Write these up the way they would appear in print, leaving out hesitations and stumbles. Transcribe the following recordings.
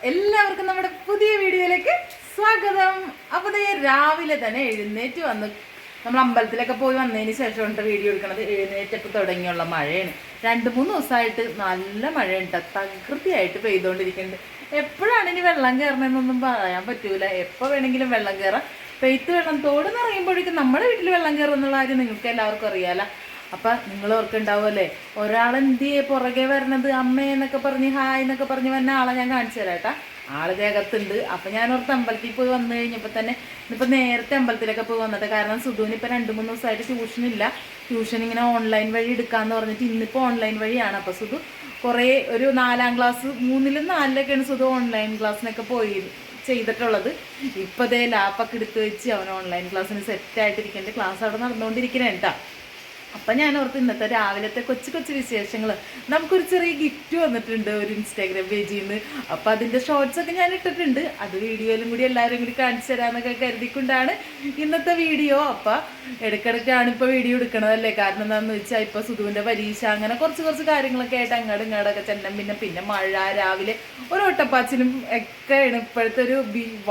എല്ലാവർക്കും നമ്മുടെ പുതിയ വീഡിയോയിലേക്ക് സ്വാഗതം. അപ്പോൾ രാവിലെ തന്നെ എഴുന്നേറ്റ് വന്ന് നമ്മൾ അമ്പലത്തിലൊക്കെ പോയി വന്നതിന് ശേഷമാണ് വീഡിയോ എടുക്കുന്നത്. എഴുന്നേറ്റപ്പോൾ തുടങ്ങിയുള്ള മഴയാണ്. 2-3 ദിവസമായിട്ട് നല്ല മഴയുണ്ട്, തകൃതിയായിട്ട് പെയ്തുകൊണ്ടിരിക്കുന്നുണ്ട്. എപ്പോഴാണ് ഇനി വെള്ളം കയറണമെന്നൊന്നും പറയാൻ പറ്റൂല. എപ്പോൾ വേണമെങ്കിലും വെള്ളം കയറാം. പെയ്ത്ത് വെള്ളം തോട് നിറയുമ്പോഴേക്കും നമ്മുടെ വീട്ടിൽ വെള്ളം കയറും എന്നുള്ള കാര്യം നിങ്ങൾക്ക് എല്ലാവർക്കും അറിയാലോ. അപ്പം നിങ്ങൾ ഓർക്കുണ്ടാവുമല്ലേ, ഒരാളെന്തിയെ പുറകെ വരണത് അമ്മയെന്നൊക്കെ പറഞ്ഞ് ഹായ് എന്നൊക്കെ പറഞ്ഞ് വന്ന ആളെ ഞാൻ കാണിച്ചു തരാം കേട്ടാ. ആള് ദേഹത്തുണ്ട്. അപ്പം ഞാൻ ഓർത്ത് അമ്പലത്തിൽ പോയി വന്നു കഴിഞ്ഞപ്പോൾ തന്നെ ഇന്നിപ്പോൾ നേരത്തെ അമ്പലത്തിലൊക്കെ പോയി വന്നത്. കാരണം സുധുവിന് ഇപ്പോൾ 2-3 ദിവസമായിട്ട് ട്യൂഷനില്ല. ട്യൂഷൻ ഇങ്ങനെ ഓൺലൈൻ വഴി എടുക്കാമെന്ന് പറഞ്ഞിട്ട് ഇന്നിപ്പോൾ ഓൺലൈൻ വഴിയാണ്. അപ്പോൾ സുധു കുറേ ഒരു 4ാം ക്ലാസ് 3ലും 4ലൊക്കെയാണ് സുധു ഓൺലൈൻ ക്ലാസ്സിനൊക്കെ പോയി ചെയ്തിട്ടുള്ളത്. ഇപ്പോൾ അതേ ലാപ്പൊക്കെ എടുത്ത് വെച്ച് അവൻ ഓൺലൈൻ ക്ലാസ്സിന് സെറ്റായിട്ടിരിക്കേണ്ട ക്ലാസ് അവിടെ നടന്നുകൊണ്ടിരിക്കണേ കേട്ടോ. അപ്പം ഞാൻ ഓർത്ത് ഇന്നത്തെ രാവിലത്തെ കൊച്ചു കൊച്ചു വിശേഷങ്ങൾ. നമുക്കൊരു ചെറിയ ഗിഫ്റ്റ് വന്നിട്ടുണ്ട് ഒരു ഇൻസ്റ്റാഗ്രാം പേജിൽ നിന്ന്. അപ്പോൾ അതിൻ്റെ ഷോർട്സൊക്കെ ഞാൻ ഇട്ടിട്ടുണ്ട്. അത് വീഡിയോയിലും കൂടി എല്ലാവരും കൂടി കാണിച്ചു തരാമെന്നൊക്കെ കരുതിക്കൊണ്ടാണ് ഇന്നത്തെ വീഡിയോ. അപ്പം ഇടയ്ക്കിടയ്ക്കാണ് ഇപ്പോൾ വീഡിയോ എടുക്കണതല്ലേ. കാരണം എന്താണെന്ന് വെച്ചാൽ ഇപ്പോൾ സുധുവിൻ്റെ പരീക്ഷ, അങ്ങനെ കുറച്ച് കാര്യങ്ങളൊക്കെ ആയിട്ട് അങ്ങോട്ടും ഇങ്ങോട്ടൊക്കെ ചെന്നം. പിന്നെ മഴ, രാവിലെ ഒരു ഒട്ടപ്പാച്ചിലും ഒക്കെയാണ്. ഇപ്പോഴത്തെ ഒരു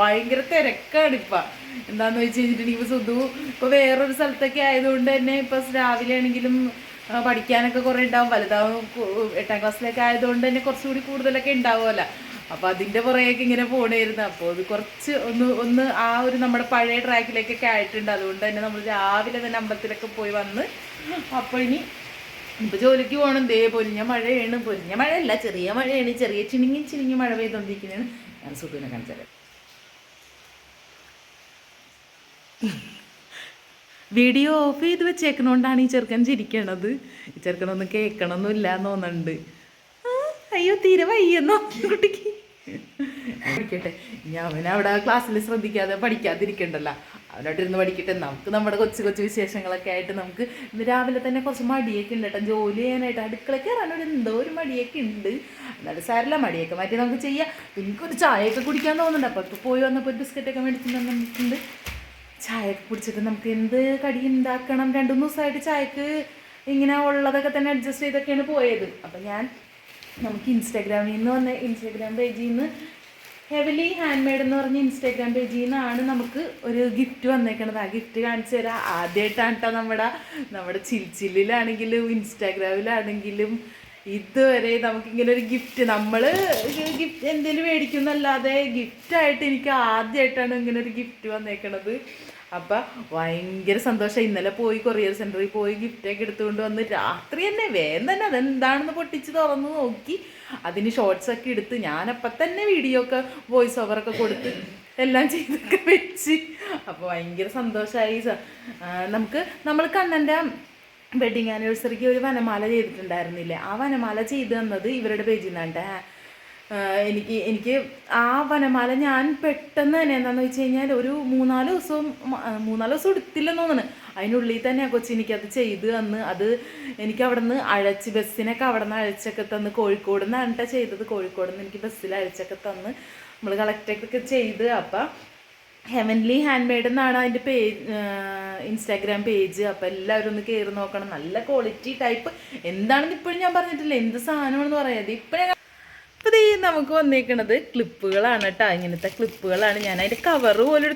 ഭയങ്കര തിരക്കാണ് ഇപ്പം. എന്താണെന്ന് വെച്ച് കഴിഞ്ഞിട്ടുണ്ടെങ്കിൽ ഇപ്പോൾ സുധു ഇപ്പോൾ വേറൊരു സ്ഥലത്തൊക്കെ ആയതുകൊണ്ട് തന്നെ ഇപ്പോൾ രാവിലെ ആണെങ്കിലും പഠിക്കാനൊക്കെ കുറേ ഉണ്ടാവും. വലുതാവും 8ാം ക്ലാസ്സിലൊക്കെ ആയതുകൊണ്ട് തന്നെ കുറച്ചുകൂടി കൂടുതലൊക്കെ ഉണ്ടാവുമല്ലോ. അപ്പോൾ അതിൻ്റെ പുറകെയൊക്കെ ഇങ്ങനെ പോണായിരുന്നു. അപ്പോൾ അത് കുറച്ച് ഒന്ന് ആ ഒരു നമ്മുടെ പഴയ ട്രാക്കിലേക്കൊക്കെ ആയിട്ടുണ്ട്. അതുകൊണ്ട് തന്നെ നമ്മൾ രാവിലെ തന്നെ അമ്പലത്തിലൊക്കെ പോയി വന്ന് അപ്പോൾ ഇപ്പോൾ ജോലിക്ക് പോകണം. പൊരിഞ്ഞ മഴയാണ്. പൊരിഞ്ഞ മഴയല്ല, ചെറിയ മഴയാണ്. ചെറിയ ചിണിങ്ങി മഴ പെയ്തുകൊണ്ടിരിക്കുന്നതാണ്. ഞാൻ സുധുവിനെ കാണിച്ചത്. വീഡിയോ ഓഫ് ചെയ്ത് വെച്ചേക്കണോണ്ടാണ് ഈ ചെറുക്കൻ ചിരിക്കണത്. ഈ ചെറുക്കനൊന്നും കേൾക്കണമെന്നില്ല എന്ന് തോന്നുന്നുണ്ട്. അയ്യോ തീരെ വയ്യെന്നോ കുട്ടിക്ക്. പഠിക്കട്ടെ. ഞാൻ അവനവിടെ ക്ലാസ്സിൽ ശ്രദ്ധിക്കാതെ പഠിക്കാതിരിക്കണ്ടല്ലോ. അവനോട്ടിരുന്ന് പഠിക്കട്ടെ. നമുക്ക് നമ്മുടെ കൊച്ചു വിശേഷങ്ങളൊക്കെ ആയിട്ട് നമുക്ക് ഇന്ന് രാവിലെ തന്നെ കുറച്ച് മടിയൊക്കെ ഉണ്ട് കേട്ടോ. ജോലി ചെയ്യാനായിട്ട് അടുക്കള കയറാനൊരു എന്തോ ഒരു മടിയൊക്കെ ഉണ്ട്. എന്നാലും സാരല്ല, മടിയൊക്കെ മാറ്റി നമുക്ക് ചെയ്യാം. എനിക്കൊരു ചായയൊക്കെ കുടിക്കാൻ തോന്നുന്നുണ്ട്. അപ്പോൾ ഇപ്പോൾ പോയി വന്നപ്പോൾ ഒരു ബിസ്ക്കറ്റൊക്കെ മേടിച്ചിട്ട് വന്നിട്ടുണ്ട്. ചായയൊക്കെ കുടിച്ചിട്ട് നമുക്ക് എന്ത് കടി ഉണ്ടാക്കണം. 2-3 ദിവസമായിട്ട് ചായക്ക് ഇങ്ങനെ ഉള്ളതൊക്കെ തന്നെ അഡ്ജസ്റ്റ് ചെയ്തൊക്കെയാണ് പോയത്. അപ്പം നമുക്ക് ഇൻസ്റ്റാഗ്രാമിൽ നിന്ന് വന്ന ഇൻസ്റ്റാഗ്രാം പേജിൽ നിന്ന് ഹെവലി ഹാൻഡ് മെയ്ഡ് എന്ന് പറഞ്ഞ ഇൻസ്റ്റാഗ്രാം പേജിൽ നിന്നാണ് നമുക്ക് ഒരു ഗിഫ്റ്റ് വന്നേക്കണത്. ആ ഗിഫ്റ്റ് കാണിച്ചു തരാം. ആദ്യമായിട്ടാണ് കേട്ടോ നമ്മുടെ ചില്ലിലാണെങ്കിലും ഇൻസ്റ്റാഗ്രാമിലാണെങ്കിലും ഇതുവരെ നമുക്കിങ്ങനെ ഒരു ഗിഫ്റ്റ് ഗിഫ്റ്റ് എന്തെങ്കിലും മേടിക്കുന്നല്ലാതെ ഗിഫ്റ്റായിട്ട് എനിക്ക് ആദ്യമായിട്ടാണ് ഇങ്ങനെ ഒരു ഗിഫ്റ്റ് വന്നേക്കണത്. അപ്പം ഭയങ്കര സന്തോഷം. ഇന്നലെ പോയി കൊറിയർ സെൻറ്ററിൽ പോയി ഗിഫ്റ്റൊക്കെ എടുത്തുകൊണ്ട് വന്ന് രാത്രി തന്നെ വേഗം അതെന്താണെന്ന് പൊട്ടിച്ച് തുറന്ന് നോക്കി അതിന് ഷോർട്സൊക്കെ എടുത്ത് ഞാനപ്പം തന്നെ വീഡിയോ ഒക്കെ വോയിസ് ഓവറൊക്കെ കൊടുത്ത് എല്ലാം ചെയ്തൊക്കെ വെച്ച്. അപ്പോൾ ഭയങ്കര സന്തോഷമായി. നമ്മൾ കണ്ണൻ്റെ വെഡിങ് ആനിവേഴ്സറിക്ക് ഒരു വനമാല ചെയ്തിട്ടുണ്ടായിരുന്നില്ലേ, ആ വനമാല ചെയ്ത് തന്നത് ഇവരുടെ പേജിൽ നിന്നാണ്ട്. എനിക്ക് ആ വനമാല ഞാൻ പെട്ടെന്ന് തന്നെ എന്താണെന്ന് വെച്ച് കഴിഞ്ഞാൽ ഒരു 3-4 ദിവസം എടുത്തില്ലെന്ന് തോന്നുന്നു. അതിനുള്ളിൽ തന്നെ ആ കൊച്ചിനിക്കത് ചെയ്ത് തന്ന്. അത് എനിക്ക് അവിടെ നിന്ന് ബസ്സിനൊക്കെ അവിടെ നിന്ന് അഴിച്ചൊക്കെ തന്ന്. കോഴിക്കോട് നിന്നാണ് കേട്ടോ ചെയ്തത്. കോഴിക്കോട് നിന്ന് എനിക്ക് ബസ്സിൽ അഴിച്ചൊക്കെ തന്ന് നമ്മൾ കളക്റ്റൊക്കെ ചെയ്ത്. അപ്പം ഹെവൻലി ഹാൻഡ് മെയ്ഡ് എന്നാണ് അതിൻ്റെ ഇൻസ്റ്റാഗ്രാം പേജ്. അപ്പോൾ എല്ലാവരും ഒന്ന് കയറി നോക്കണം. നല്ല ക്വാളിറ്റി ടൈപ്പ് എന്താണെന്ന് ഇപ്പോഴും ഞാൻ പറഞ്ഞിട്ടില്ല, എന്ത് സാധനമാണെന്ന് പറയാതെ. ഇപ്പോഴും അപ്പോൾ നമുക്ക് വന്നേക്കണത് ക്ലിപ്പുകളാണ് കേട്ടോ. ഇങ്ങനത്തെ ക്ലിപ്പുകളാണ്. ഞാൻ അതിൻ്റെ കവറ് പോലും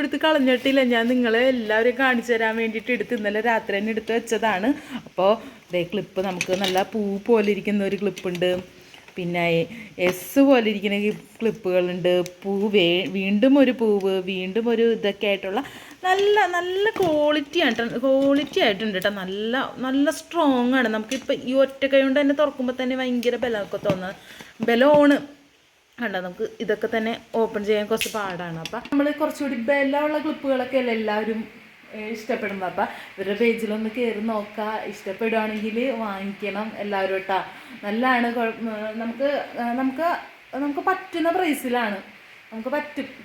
എടുത്ത് കളഞ്ഞിട്ടില്ല. ഞാൻ നിങ്ങളെ എല്ലാവരെയും കാണിച്ചു തരാൻ വേണ്ടിയിട്ട് ഇന്നലെ രാത്രി തന്നെ എടുത്ത് വെച്ചതാണ്. അപ്പോൾ ക്ലിപ്പ് നമുക്ക് നല്ല പൂ പോലെ ഇരിക്കുന്ന ഒരു ക്ലിപ്പുണ്ട്. പിന്നെ എസ് പോലെ ഇരിക്കുന്ന ക്ലിപ്പുകളുണ്ട്. വീണ്ടും ഒരു പൂവ്, വീണ്ടും ഒരു ഇതൊക്കെ ആയിട്ടുള്ള നല്ല ക്വാളിറ്റി ആയിട്ടുണ്ട് കേട്ടോ. നല്ല സ്ട്രോങ് ആണ്. നമുക്കിപ്പോൾ ഈ ഒറ്റ കൈ കൊണ്ട് തന്നെ തുറക്കുമ്പോൾ തന്നെ ഭയങ്കര ബലമൊക്കെ ബലമാണ് കണ്ടോ. നമുക്ക് ഇതൊക്കെ തന്നെ ഓപ്പൺ ചെയ്യാൻ കുറച്ച് പാടാണ്. അപ്പം നമ്മൾ കുറച്ചുകൂടി ബലമുള്ള ക്ലിപ്പുകളൊക്കെ അല്ലേ എല്ലാവരും ഇഷ്ടപ്പെടുന്നത്. അപ്പം ഇവരുടെ പേജിലൊന്ന് കയറി നോക്കുക. ഇഷ്ടപ്പെടുകയാണെങ്കിൽ വാങ്ങിക്കണം എല്ലാവരും കേട്ടോ. നല്ലതാണ്. നമുക്ക് പറ്റുന്ന പ്രൈസിലാണ്. നമുക്ക്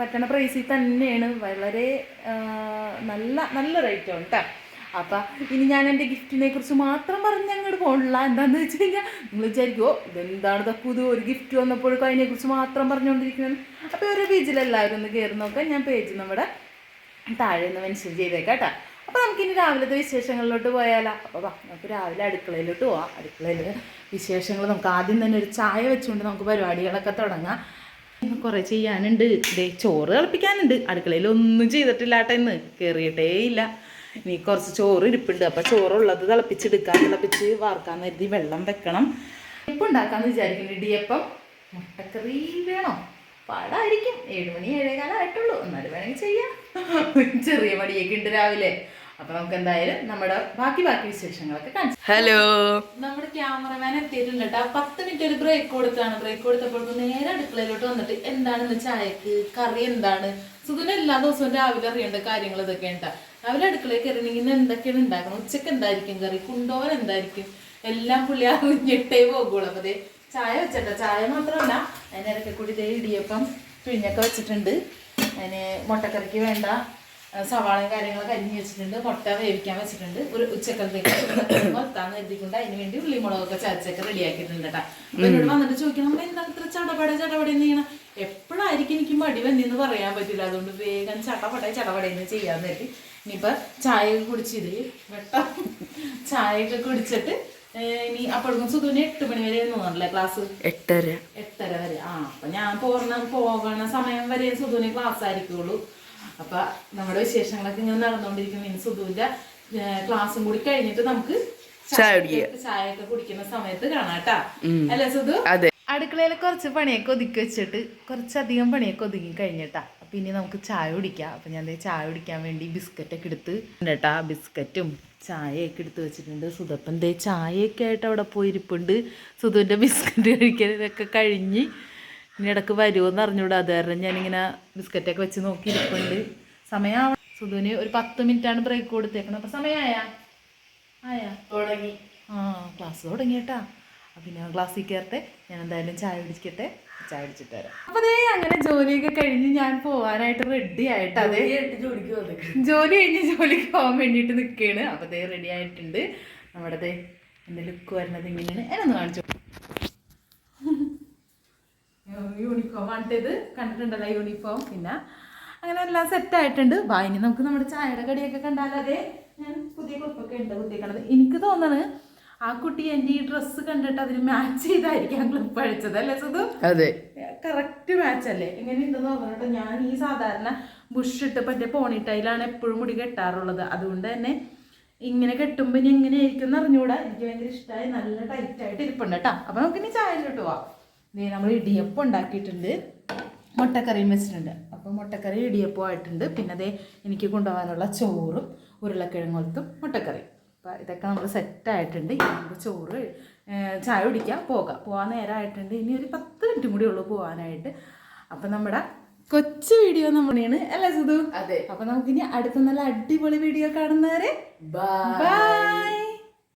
പറ്റുന്ന പ്രൈസിൽ തന്നെയാണ്. വളരെ നല്ല റേറ്റാണ് കേട്ടോ. അപ്പം ഇനി ഞാൻ എൻ്റെ ഗിഫ്റ്റിനെ കുറിച്ച് മാത്രം പറഞ്ഞ് അങ്ങോട്ട് പോകണില്ല. എന്താണെന്ന് വെച്ച് കഴിഞ്ഞാൽ നിങ്ങൾ വിചാരിക്കുമോ ഇതെന്താണ് ഇതൊക്കെ ഒരു ഗിഫ്റ്റ് വന്നപ്പോഴേക്കും അതിനെക്കുറിച്ച് മാത്രം പറഞ്ഞുകൊണ്ടിരിക്കുന്നത്. അപ്പോൾ ഒരു പേജിൽ എല്ലാവരും ഒന്ന് കയറി നോക്കാം. ഞാൻ പേജ് നമ്മുടെ താഴെ ഒന്ന് മെൻഷൻ ചെയ്തേക്കാം കേട്ടോ. അപ്പോൾ നമുക്കിനി രാവിലത്തെ വിശേഷങ്ങളിലോട്ട് പോയാലോ. അപ്പോൾ നമുക്ക് രാവിലെ അടുക്കളയിലോട്ട് പോവാം. അടുക്കളയിൽ വിശേഷങ്ങൾ നമുക്ക് ആദ്യം തന്നെ ഒരു ചായ വെച്ചുകൊണ്ട് നമുക്ക് പരിപാടികളൊക്കെ തുടങ്ങാം. കുറേ ചെയ്യാനുണ്ട്. ഇതേ ചോറ് തിളപ്പിക്കാനുണ്ട്. അടുക്കളയിൽ ഒന്നും ചെയ്തിട്ടില്ല കേട്ടോ, ഇന്ന് കയറിയിട്ടേ ഇല്ല. ഇനി കുറച്ച് ചോറ് ഇരിപ്പുണ്ട്. അപ്പോൾ ചോറുള്ളത് തിളപ്പിച്ച് വാർക്കാന്ന് കരുതി വെള്ളം വെക്കണം. ഇപ്പം ഉണ്ടാക്കാമെന്ന് വിചാരിക്കുന്നു. ഇടിയപ്പം മുട്ടക്കറി വേണോ? പാടായിരിക്കും. 7 മണി 7:15 ആയിട്ടുള്ളൂ. എന്നാലും വേണമെങ്കിൽ ചെയ്യാം. ചെറിയ മടിയൊക്കെ ഉണ്ട് രാവിലെ. അപ്പൊ നമുക്ക് എന്തായാലും നമ്മുടെ ബാക്കി വിശേഷങ്ങളൊക്കെ കാണിച്ചു. ഹലോ, നമ്മുടെ ക്യാമറമാൻ എത്തിയിട്ടുണ്ട് കേട്ടോ. 10 മിനിറ്റ് ഒരു ബ്രേക്ക് കൊടുത്താണ്. ബ്രേക്ക് കൊടുത്തപ്പോൾ നേരെ അടുക്കളയിലോട്ട് വന്നിട്ട് എന്താണെന്ന് ചായക്ക് കറി എന്താണ് സുഖന എല്ലാ ദിവസവും രാവിലെ അറിയേണ്ട കാര്യങ്ങൾ ഇതൊക്കെ ഉണ്ടാ. രാവിലെ അടുക്കളയിൽ കയറിണെങ്കിൽ എന്തൊക്കെയാണ് ഉണ്ടാക്കണം, ഉച്ചക്ക് എന്തായിരിക്കും കറി, കുണ്ടോവൻ എന്തായിരിക്കും, എല്ലാം പുള്ളി അറിഞ്ഞിട്ടേ പോകുള്ളൂ. അപ്പൊ അതേ ചായ വെച്ചിട്ടോ. ചായ മാത്രമല്ല അതിനിടയ്ക്ക് കൂടി ഇതേ ഇടിയപ്പം പിഴിഞ്ഞൊക്കെ വെച്ചിട്ടുണ്ട്. അതിന് മുട്ടക്കറിക്ക് വേണ്ട സവാളയും കാര്യങ്ങളൊക്കെ അരിഞ്ഞ് വെച്ചിട്ടുണ്ട്. മുട്ട വേവിക്കാൻ വെച്ചിട്ടുണ്ട്. ഒരു ഉച്ചക്കലത്തേക്ക് വറുത്താന്ന് എഴുതിക്കൊണ്ട് അതിന് വേണ്ടി ഉള്ളിമുളകൊക്കെ ചതച്ചൊക്കെ റെഡിയാക്കിയിട്ടുണ്ട് കേട്ടോ. അപ്പൊ എന്നോട് വന്നിട്ട് ചോദിക്കണം, നമ്മൾ എന്താണ് ഇത്ര ചടപടയെന്ന് ചെയ്യണം? എപ്പോഴായിരിക്കും എനിക്ക് മടി വന്നെന്ന് പറയാൻ പറ്റില്ല. അതുകൊണ്ട് വേഗം ചടപടയെന്ന് ചെയ്യാന്ന് കരുതി. ഇനിയിപ്പോൾ ചായയൊക്കെ കുടിച്ചിത് വെട്ടം ചായയൊക്കെ കുടിച്ചിട്ട് ഇനി അപ്പോഴേക്കും സുധുവിന് 8 മണി വരെ തോന്നണല്ലേ ക്ലാസ്? 8:30 വരെ. അപ്പൊ ഞാൻ പോകണ സമയം വരെ സുധുവിന് ക്ലാസ് ആയിരിക്കുള്ളൂ. അപ്പൊ നമ്മുടെ വിശേഷങ്ങളൊക്കെ ഇങ്ങനെ നടന്നുകൊണ്ടിരിക്കുന്നു. ഇനി സുധുവിന്റെ ക്ലാസ്സും കൂടി കഴിഞ്ഞിട്ട് നമുക്ക് ചായയൊക്കെ കുടിക്കുന്ന സമയത്ത് കാണാട്ടാ, അല്ലേ സുധു? അടുക്കളയിൽ കുറച്ച് പണിയൊക്കെ ഒതുക്കി വെച്ചിട്ട് കുറച്ചധികം പണിയൊക്കെ ഒതുക്കി കഴിഞ്ഞിട്ടാ. അപ്പം ഇനി നമുക്ക് ചായ കുടിക്കാം. അപ്പം ഞാൻ ചായ കുടിക്കാൻ വേണ്ടി ബിസ്ക്കറ്റൊക്കെ എടുത്ത് കേട്ടാ, ബിസ്ക്കറ്റും ചായയൊക്കെ എടുത്ത് വെച്ചിട്ടുണ്ട്. സുധപ്പൻ ചായയൊക്കെ ആയിട്ട് അവിടെ പോയിരിപ്പുണ്ട്. സുധുവിൻ്റെ ബിസ്ക്കറ്റ് കഴിക്കലൊക്കെ കഴിഞ്ഞ് ഇനി ഇടയ്ക്ക് വരുമോയെന്ന് അറിഞ്ഞൂടാ. അത് കാരണം ഞാനിങ്ങനെ ബിസ്ക്കറ്റൊക്കെ വെച്ച് നോക്കിയിരിപ്പുണ്ട്. സമയമാവണം. സുധുവിന് ഒരു 10 മിനിറ്റാണ് ബ്രേക്ക് കൊടുത്തേക്കണം. അപ്പം സമയമായാ തുടങ്ങി. ക്ലാസ് തുടങ്ങിയേട്ടാ. അപ്പം ഞാൻ ക്ലാസ്സിൽ കയറട്ടെ. ഞാൻ എന്തായാലും ചായ കുടിച്ചിട്ട് വരാം. അപ്പോൾ അങ്ങനെ ജോലിയൊക്കെ കഴിഞ്ഞ് ഞാൻ പോകാനായിട്ട് റെഡി ആയിട്ട് ജോലി കഴിഞ്ഞ് ജോലിക്ക് പോകാൻ വേണ്ടിയിട്ട് നിൽക്കുകയാണ്. അപ്പോൾ റെഡി ആയിട്ടുണ്ട്. നമ്മുടെ എൻ്റെ ലുക്ക് വരുന്നത് ഇങ്ങനെയാണ്. എന്നൊന്ന് കാണിച്ചു. യൂണിഫോം ആണിട്ടത്, കണ്ടിട്ടുണ്ടല്ലോ യൂണിഫോം. പിന്നെ അങ്ങനെ എല്ലാം സെറ്റായിട്ടുണ്ട്. ഇനി നമുക്ക് നമ്മുടെ ചായയുടെ കടിയൊക്കെ കണ്ടാലോ. ഞാൻ പുതിയ കുറിപ്പൊക്കെ ഉണ്ട് കുത്തിക്കണത്. എനിക്ക് തോന്നണ് ആ കുട്ടി എൻ്റെ ഈ ഡ്രസ്സ് കണ്ടിട്ട് അതിന് മാച്ച് ചെയ്തായിരിക്കാം ക്ലിപ്പ് അഴിച്ചത്, അല്ലേ സുധു? അതെ, കറക്റ്റ് മാച്ച് അല്ലേ? എങ്ങനെയുണ്ടെന്ന് പറഞ്ഞിട്ട് ഞാൻ ഈ സാധാരണ ബുഷ് ഇട്ട് പറ്റിയ പോണിട്ടയിലാണ് എപ്പോഴും മുടി കെട്ടാറുള്ളത്. അതുകൊണ്ട് തന്നെ ഇങ്ങനെ കെട്ടുമ്പോൾ ഇനി എങ്ങനെയായിരിക്കും എന്ന് അറിഞ്ഞുകൂടാ. എനിക്ക് ഭയങ്കര ഇഷ്ടമായി. നല്ല ടൈറ്റായിട്ട് ഇരിപ്പുണ്ട് കേട്ടോ. അപ്പം നമുക്കിനി ചായയിലോട്ട് പോവാം. നമ്മൾ ഇടിയപ്പം ഉണ്ടാക്കിയിട്ടുണ്ട്, മുട്ടക്കറിയും വെച്ചിട്ടുണ്ട്. അപ്പോൾ മുട്ടക്കറി ഇടിയപ്പം ആയിട്ടുണ്ട്. പിന്നെ എനിക്ക് കൊണ്ടുപോകാനുള്ള ചോറും ഉരുളക്കിഴങ്ങും മുട്ടക്കറി. അപ്പോൾ ഇതൊക്കെ നമ്മൾ സെറ്റായിട്ടുണ്ട്. ഇനി നമുക്ക് ചോറ് ചായ കുടിക്കാം, പോകാൻ നേരമായിട്ടുണ്ട്. ഇനി ഒരു 10 മിനിറ്റും കൂടി ഉള്ളൂ പോകാനായിട്ട്. അപ്പം നമ്മുടെ കൊച്ചു വീഡിയോ നമ്മളാണ്, അല്ലേ സുധു? അതെ. അപ്പം നമുക്കിനി അടുത്ത നല്ല അടിപൊളി വീഡിയോ കാണുന്നവരെ ബൈ.